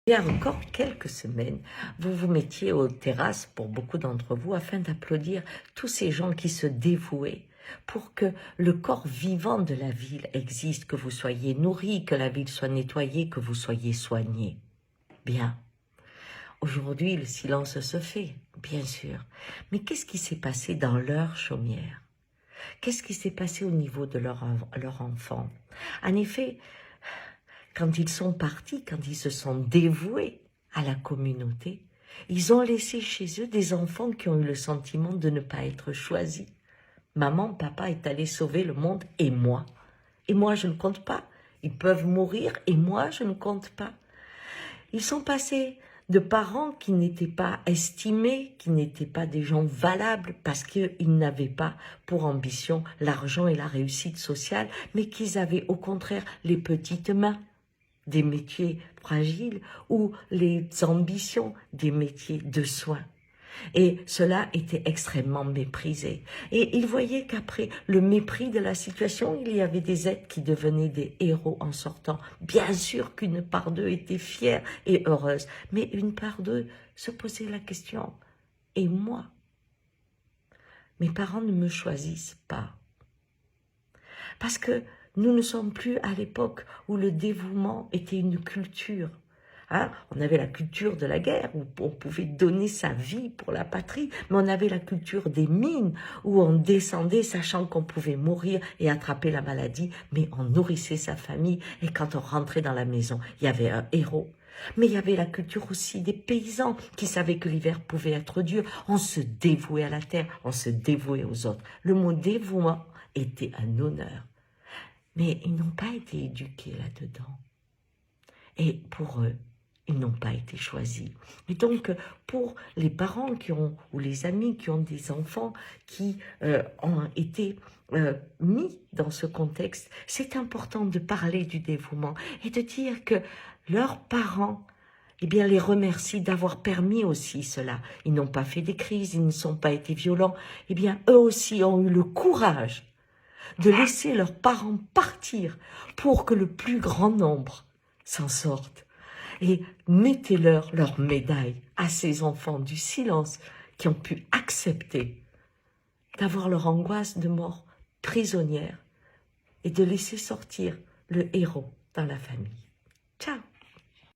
Il y a encore quelques semaines, vous vous mettiez aux terrasses, pour beaucoup d'entre vous, afin d'applaudir tous ces gens qui se dévouaient pour que le corps vivant de la ville existe, que vous soyez nourris, que la ville soit nettoyée, que vous soyez soignés. Bien. Aujourd'hui, le silence se fait, bien sûr. Mais qu'est-ce qui s'est passé dans leur chaumière? Qu'est-ce qui s'est passé au niveau de leur enfant? En effet, quand ils sont partis, quand ils se sont dévoués à la communauté, ils ont laissé chez eux des enfants qui ont eu le sentiment de ne pas être choisis. Maman, papa est allé sauver le monde et moi je ne compte pas. Ils peuvent mourir et moi je ne compte pas. Ils sont passés de parents qui n'étaient pas estimés, qui n'étaient pas des gens valables parce qu'ils n'avaient pas pour ambition l'argent et la réussite sociale, mais qu'ils avaient au contraire les petites mains des métiers fragiles ou les ambitions des métiers de soins. Et cela était extrêmement méprisé. Et il voyait qu'après le mépris de la situation, il y avait des êtres qui devenaient des héros en sortant. Bien sûr qu'une part d'eux était fière et heureuse, mais une part d'eux se posait la question, et moi? Mes parents ne me choisissent pas. Parce que nous ne sommes plus à l'époque où le dévouement était une culture. Hein? On avait la culture de la guerre, où on pouvait donner sa vie pour la patrie, mais on avait la culture des mines, où on descendait sachant qu'on pouvait mourir et attraper la maladie, mais on nourrissait sa famille, et quand on rentrait dans la maison, il y avait un héros. Mais il y avait la culture aussi des paysans qui savaient que l'hiver pouvait être dur. On se dévouait à la terre, on se dévouait aux autres. Le mot dévouement était un honneur. Mais ils n'ont pas été éduqués là-dedans. Et pour eux, ils n'ont pas été choisis. Et donc, pour les parents qui ont, ou les amis qui ont des enfants qui ont été mis dans ce contexte, c'est important de parler du dévouement et de dire que leurs parents, eh bien, les remercient d'avoir permis aussi cela. Ils n'ont pas fait des crises, ils ne sont pas été violents. Eh bien, eux aussi ont eu le courage de laisser leurs parents partir pour que le plus grand nombre s'en sorte. Et mettez-leur leur médaille à ces enfants du silence qui ont pu accepter d'avoir leur angoisse de mort prisonnière et de laisser sortir le héros dans la famille. Ciao!